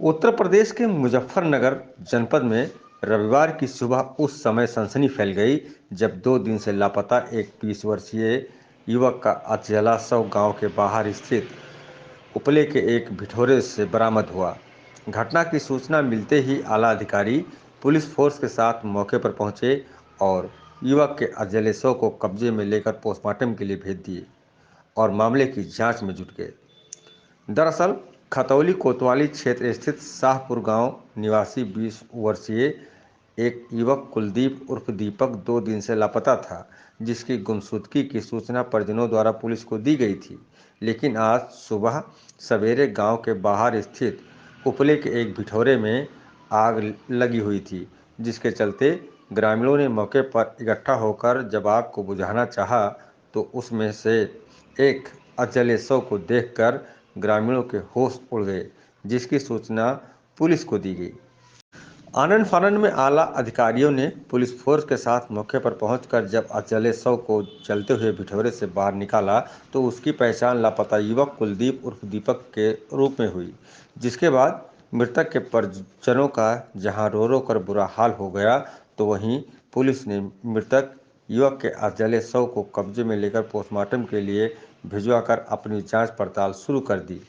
उत्तर प्रदेश के मुजफ्फरनगर जनपद में रविवार की सुबह उस समय सनसनी फैल गई जब 2 दिन से लापता एक 20 वर्षीय युवक का अधजला शव गांव के बाहर स्थित उपले के एक भिठोरे से बरामद हुआ। घटना की सूचना मिलते ही आला अधिकारी पुलिस फोर्स के साथ मौके पर पहुंचे और युवक के अधजले शव को कब्जे में लेकर पोस्टमार्टम के लिए भेज दिए और मामले की जांच में जुट गए। दरअसल खतौली कोतवाली क्षेत्र स्थित शाहपुर गांव निवासी 20 वर्षीय एक युवक कुलदीप उर्फ दीपक 2 दिन से लापता था, जिसकी गुमशुदगी की सूचना परिजनों द्वारा पुलिस को दी गई थी। लेकिन आज सुबह सवेरे गांव के बाहर स्थित उपले के एक भिठौरे में आग लगी हुई थी, जिसके चलते ग्रामीणों ने मौके पर इकट्ठा होकर जब आग को बुझाना चाहा तो उसमें से एक अधजले शव को देखकर ग्रामीणों के होश उड़ गए, जिसकी सूचना पुलिस को दी गई। आनन फानन में आला अधिकारियों ने पुलिस फोर्स के साथ मौके पर पहुंचकर जब अधजले शव को जलते हुए भिठौरे से बाहर निकाला तो उसकी पहचान लापता युवक कुलदीप उर्फ दीपक के रूप में हुई, जिसके बाद मृतक के परिजनों का जहां रो रो कर बुरा हाल हो गया तो वहीं पुलिस ने मृतक युवक के अधजले शव को कब्जे में लेकर पोस्टमार्टम के लिए भिजवाकर अपनी जांच पड़ताल शुरू कर दी।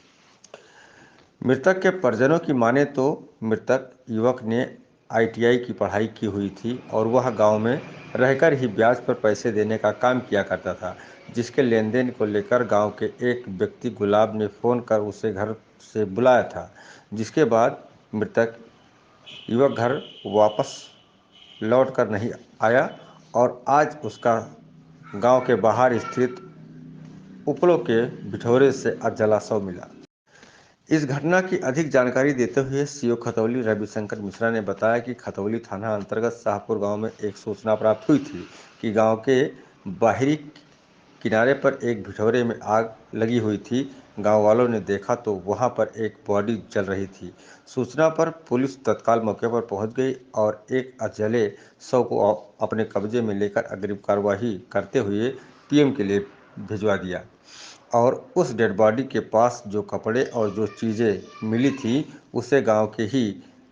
मृतक के परिजनों की माने तो मृतक युवक ने आईटीआई की पढ़ाई की हुई थी और वह गांव में रहकर ही ब्याज पर पैसे देने का काम किया करता था, जिसके लेन देन को लेकर गांव के एक व्यक्ति गुलाब ने फ़ोन कर उसे घर से बुलाया था, जिसके बाद मृतक युवक घर वापस लौट कर नहीं आया और आज उसका गांव के बाहर स्थित उपलों के भिठौरे से अधजला शव मिला। इस घटना की अधिक जानकारी देते हुए सीओ खतौली रविशंकर मिश्रा ने बताया कि खतौली थाना अंतर्गत शाहपुर गांव में एक सूचना प्राप्त हुई थी कि गांव के बाहरी किनारे पर एक भिठौरे में आग लगी हुई थी। गांव वालों ने देखा तो वहां पर एक बॉडी जल रही थी। सूचना पर पुलिस तत्काल मौके पर पहुंच गई और एक अधजले शव को अपने कब्जे में लेकर अग्रिम कार्रवाई करते हुए पीएम के लिए भिजवा दिया और उस डेड बॉडी के पास जो कपड़े और जो चीज़ें मिली थी उसे गांव के ही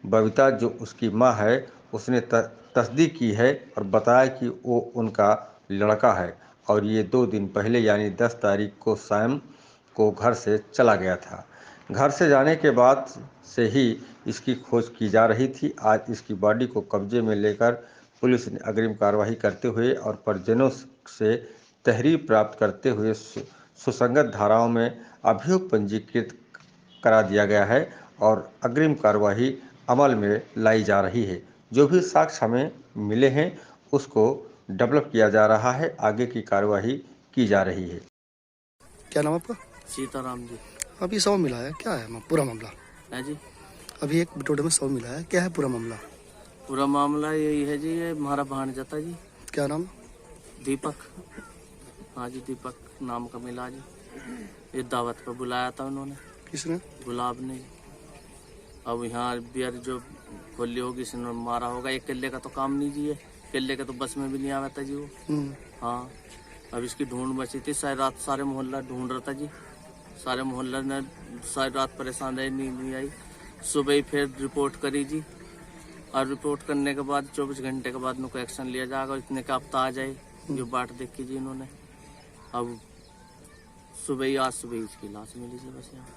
बबीता जो उसकी मां है उसने तस्दीक की है और बताया कि वो उनका लड़का है और ये 2 दिन पहले यानी 10 तारीख को शाम को घर से चला गया था। घर से जाने के बाद से ही इसकी खोज की जा रही थी। आज इसकी बॉडी को कब्जे में लेकर पुलिस ने अग्रिम कार्रवाई करते हुए और परिजनों से तहरीर प्राप्त करते हुए सुसंगत धाराओं में अभियोग पंजीकृत करा दिया गया है और अग्रिम कार्रवाई अमल में लाई जा रही है। जो भी साक्ष्य हमें मिले हैं उसको डेवलप किया जा रहा है, आगे की कार्रवाई की जा रही है। क्या नाम आपका? सीताराम जी। अभी शव मिला है, क्या है पूरा मामला? है जी, अभी एक बिटोड़े में शव मिला है, क्या है पूरा मामला? पूरा मामला यही है जी, ये हमारा भांजा था जी, क्या नाम? दीपक। हाँ जी, दीपक नाम का मिला जी। ये दावत पर बुलाया था उन्होंने, किसने? गुलाब ने। अब यहाँ बियर जो खोली होगी इसने मारा होगा। एक किले का तो काम नहीं जी, है किले का तो बस में भी नहीं आया था जी वो। हाँ, अब इसकी ढूंढ बची थी। सारी रात सारे मोहल्ला ढूंढ रहा था जी, सारे मोहल्ला ने सारी रात परेशान रहे, नींद नहीं आई। सुबह ही फिर रिपोर्ट करी जी और रिपोर्ट करने के बाद 24 घंटे के बाद उनको एक्शन लिया जाएगा। इतने का हफ्ता आ जाए जो बाट देखी जी इन्होंने। अब सुबह ही, आज सुबह ही इसकी लाश मिली जी बस यहाँ।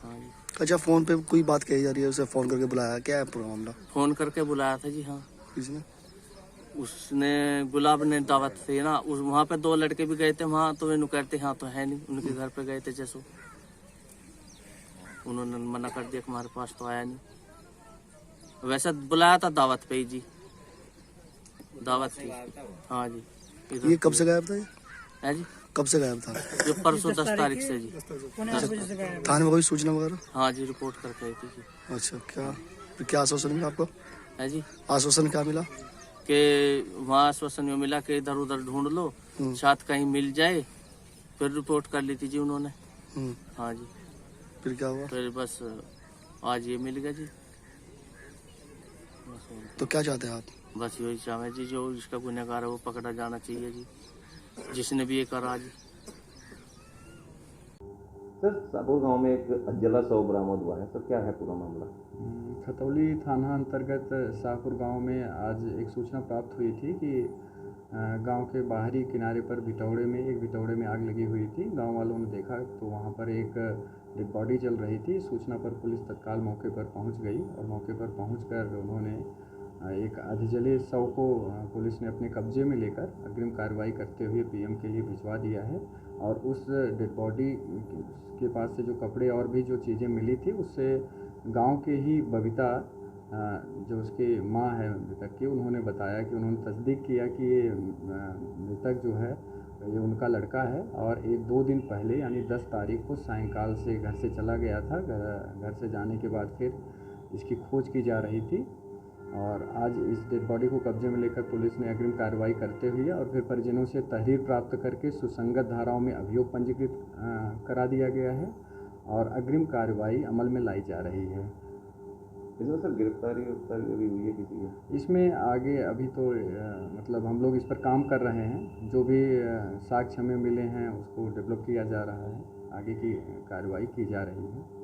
हाँ जी। अच्छा, फोन पे कोई बात कही जा रही है, उसे फोन करके बुलाया, क्या है पूरा मामला? फोन करके बुलाया था जी। हाँ, किसने? उसने गुलाब ने दावत थी ना, उस वहाँ पे 2 लड़के भी गए थे वहाँ, तो इन्हों कहते हाँ तो है नहीं, उनके घर पे गए थे जैसो। उन्होंने मना कर दिया कि हमारे पास तो आया नहीं। वैसे बुलाया था दावत पे ही जी, दावत थी। हाँ जी। ये कब से गायब था? है जी, कब से गायब था? जो परसों 10 तारीख से जी। थाने में कोई सूचना वगैरह? हाँ जी, रिपोर्ट करके आई थी जी। अच्छा, क्या आश्वासन मिला आपको? है जी, आश्वासन क्या मिला? कि वहाँ आश्वासन में मिला कि इधर उधर ढूंढ लो, शायद कहीं मिल जाए। फिर रिपोर्ट कर ली थी जी उन्होंने। हाँ जी। फिर क्या हुआ? फिर बस आज ये मिल गया जी। तो क्या चाहते हैं आप? बस यही चाहे जी, जो इसका गुनहगार है वो पकड़ा जाना चाहिए जी, जिसने भी ये करा जी। सर सापुर गांव में एक जला शव बरामद हुआ है, सर क्या है पूरा मामला? खतौली थाना अंतर्गत शाहपुर गांव में आज एक सूचना प्राप्त हुई थी कि गांव के बाहरी किनारे पर बिटौड़े में आग लगी हुई थी। गांव वालों ने देखा तो वहां पर एक डेड बॉडी जल रही थी। सूचना पर पुलिस तत्काल मौके पर पहुंच गई और मौके पर पहुंचकर उन्होंने एक आधे शव को पुलिस ने अपने कब्जे में लेकर अग्रिम कार्रवाई करते हुए पीएम के लिए भिजवा दिया है। और उस डेड बॉडी के पास से जो कपड़े और भी जो चीज़ें मिली थी उससे गांव के ही बबीता जो उसकी माँ है मृतक की, उन्होंने बताया कि उन्होंने तस्दीक किया कि ये मृतक जो है ये उनका लड़का है और एक 2 दिन पहले यानी 10 तारीख को सायंकाल से घर से चला गया था। घर से जाने के बाद फिर इसकी खोज की जा रही थी और आज इस डेड बॉडी को कब्जे में लेकर पुलिस ने अग्रिम कार्रवाई करते हुए और फिर परिजनों से तहरीर प्राप्त करके सुसंगत धाराओं में अभियोग पंजीकृत करा दिया गया है और अग्रिम कार्रवाई अमल में लाई जा रही है। इसमें सर गिरफ्तारी अभी हुई है किसी की? इसमें आगे अभी तो मतलब हम लोग इस पर काम कर रहे हैं। जो भी साक्ष्य हमें मिले हैं उसको डेवलप किया जा रहा है, आगे की कार्रवाई की जा रही है।